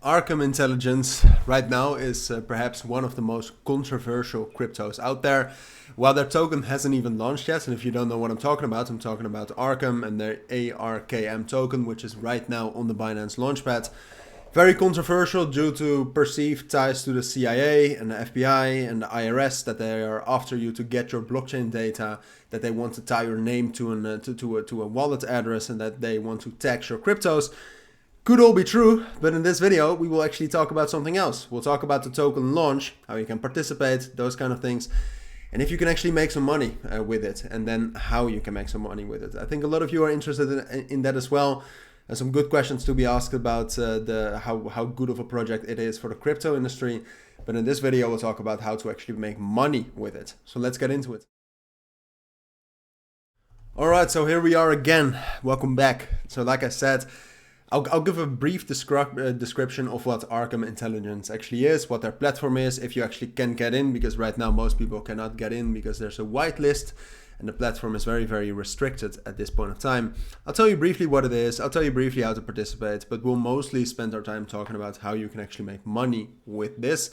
Arkham Intelligence right now is perhaps one of the most controversial cryptos out there. While their token hasn't even launched yet, and if you don't know what I'm talking about Arkham and their ARKM token, which is right now on the Binance Launchpad. Very controversial due to perceived ties to the CIA and the FBI and the IRS, that they are after you to get your blockchain data, that they want to tie your name to a wallet address, and that they want to tax your cryptos. Could all be true, but in this video we will actually talk about something else. We'll talk about the token launch, how you can participate, those kind of things, and if you can actually make some money with it, and then how you can make some money with it. I think a lot of you are interested in that as well. There's some good questions to be asked about how good of a project it is for the crypto industry. But in this video, we'll talk about how to actually make money with it. So let's get into it. All right, so here we are again. Welcome back. So like I said, I'll give a brief description of what Arkham Intelligence actually is, what their platform is, if you actually can get in, because right now most people cannot get in because there's a whitelist. And the platform is very, very restricted at this point of time. I'll tell you briefly what it is. I'll tell you briefly how to participate, but we'll mostly spend our time talking about how you can actually make money with this.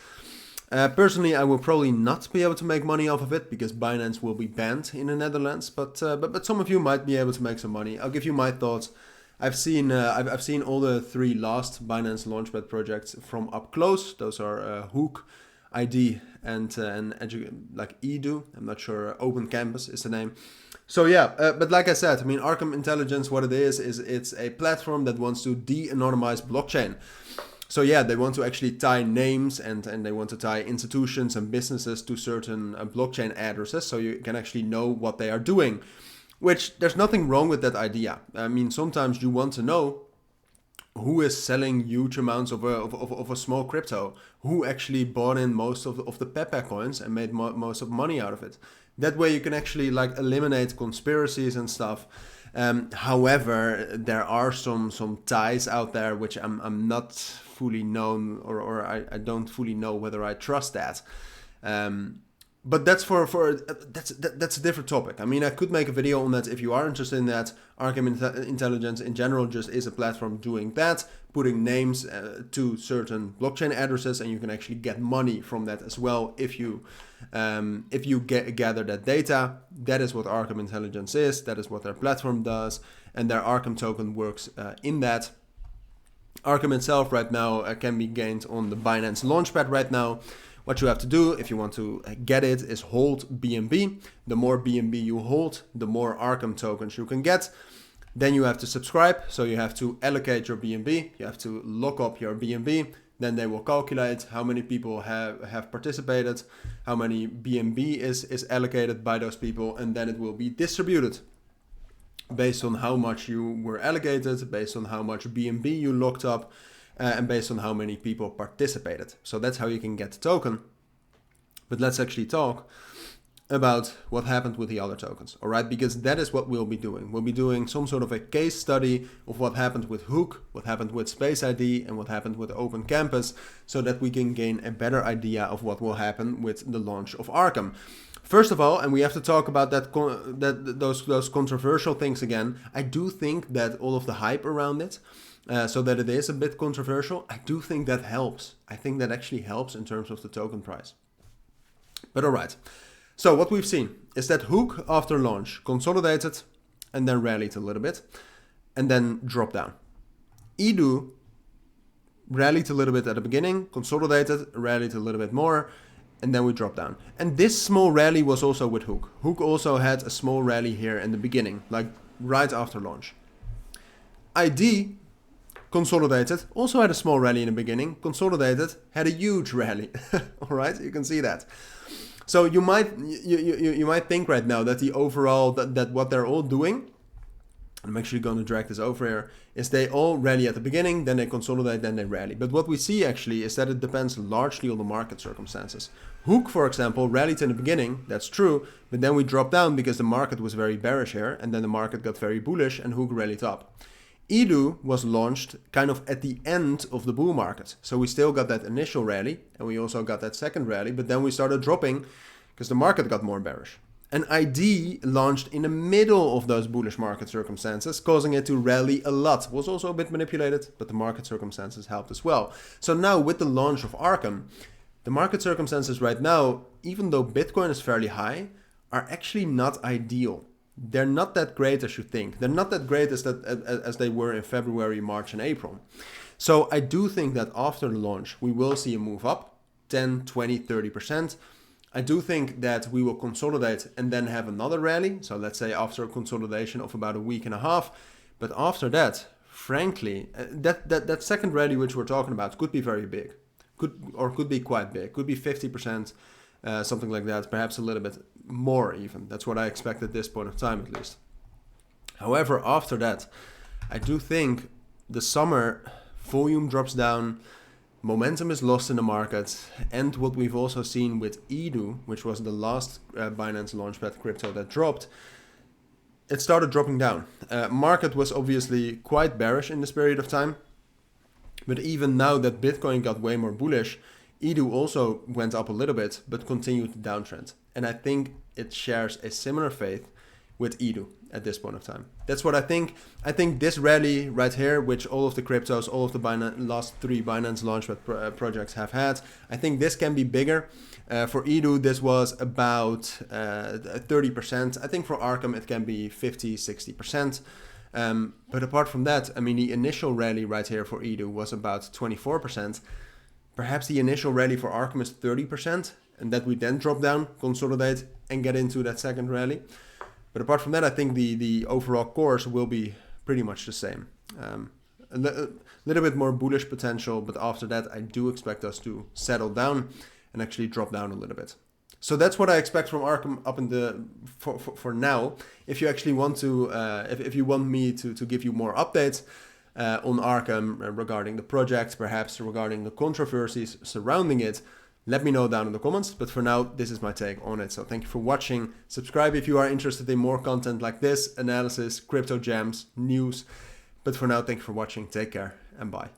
Personally, I will probably not be able to make money off of it because Binance will be banned in the Netherlands. But some of you might be able to make some money. I'll give you my thoughts. I've seen all the three last Binance Launchpad projects from up close. Those are Hook, ID and Edu. I'm not sure. Open Campus is the name. So yeah, but like I said, I mean, Arkham Intelligence, what it is it's a platform that wants to de-anonymize blockchain. So yeah, they want to actually tie names and they want to tie institutions and businesses to certain blockchain addresses, so you can actually know what they are doing. Which there's nothing wrong with that idea. I mean, sometimes you want to know who is selling huge amounts of a small crypto, who actually bought in most of the Pepe coins and made most of money out of it. That way you can actually like eliminate conspiracies and stuff. However, there are some ties out there which I'm not fully known, or I don't fully know whether I trust that. But that's that's a different topic. I mean, I could make a video on that if you are interested in that. Arkham Intelligence in general just is a platform doing that, putting names to certain blockchain addresses, and you can actually get money from that as well if you gather that data. That is what Arkham Intelligence is. That is what their platform does, and their Arkham token works in that. Arkham itself right now can be gained on the Binance Launchpad right now. What you have to do if you want to get it is hold BNB. The more BNB you hold, the more Arkham tokens you can get. Then you have to subscribe. So you have to allocate your BNB. You have to lock up your BNB. Then they will calculate how many people have participated, how many BNB is allocated by those people, and then it will be distributed based on how much you were allocated, based on how much BNB you locked up, and based on how many people participated. So that's how you can get the token. But let's actually talk about what happened with the other tokens, all right? Because that is what we'll be doing. We'll be doing some sort of a case study of what happened with Hook, what happened with Space ID, and what happened with Open Campus, so that we can gain a better idea of what will happen with the launch of Arkham. First of all, and we have to talk about those controversial things again, I do think that all of the hype around it, so that it is a bit controversial, I do think that helps. I think that actually helps in terms of the token price. But all right. So what we've seen is that Hook, after launch, consolidated and then rallied a little bit and then dropped down. Edu rallied a little bit at the beginning, consolidated, rallied a little bit more, and then we dropped down. And this small rally was also with Hook. Hook also had a small rally here in the beginning, like right after launch. ID consolidated, also had a small rally in the beginning, consolidated, had a huge rally. All right, you can see that. So you might think right now that the overall, that what they're all doing, I'm actually going to drag this over here, is they all rally at the beginning, then they consolidate, then they rally. But what we see actually is that it depends largely on the market circumstances. Hook, for example, rallied in the beginning, that's true, but then we dropped down because the market was very bearish here, and then the market got very bullish and Hook rallied up. Edu was launched kind of at the end of the bull market. So we still got that initial rally and we also got that second rally, but then we started dropping because the market got more bearish. An ID launched in the middle of those bullish market circumstances, causing it to rally a lot. Was also a bit manipulated, but the market circumstances helped as well. So now with the launch of Arkham, the market circumstances right now, even though Bitcoin is fairly high, are actually not ideal. They're not that great as you think. They're not that great as they were in February, March, and April. So I do think that after the launch, we will see a move up, 10, 20, 30%. I do think that we will consolidate and then have another rally. So let's say after a consolidation of about a week and a half. But after that, frankly, that second rally which we're talking about could be very big. Could be quite big. Could be 50%, something like that. Perhaps a little bit more even. That's what I expect at this point of time at least. However, after that, I do think the summer volume drops down. Momentum is lost in the market, and what we've also seen with EDU, which was the last Binance Launchpad crypto that dropped, it started dropping down. Market was obviously quite bearish in this period of time, but even now that Bitcoin got way more bullish, EDU also went up a little bit, but continued the downtrend. And I think it shares a similar fate with EDU at this point of time. That's what I think. I think this rally right here, which all of the cryptos, all of the last 3 Binance Launchpad projects have had, I think this can be bigger. For EDU, this was about 30%. I think for Arkham, it can be 50, 60%. But apart from that, I mean, the initial rally right here for EDU was about 24%. Perhaps the initial rally for Arkham is 30%, and that we then drop down, consolidate, and get into that second rally. But apart from that, I think the overall course will be pretty much the same. A little bit more bullish potential, but after that, I do expect us to settle down and actually drop down a little bit. So that's what I expect from Arkham up in the for now. If you actually want to, if you want me to give you more updates on Arkham regarding the project, perhaps regarding the controversies surrounding it, let me know down in the comments, but for now, this is my take on it. So thank you for watching. Subscribe if you are interested in more content like this, analysis, crypto gems, news. But for now, thank you for watching. Take care and bye.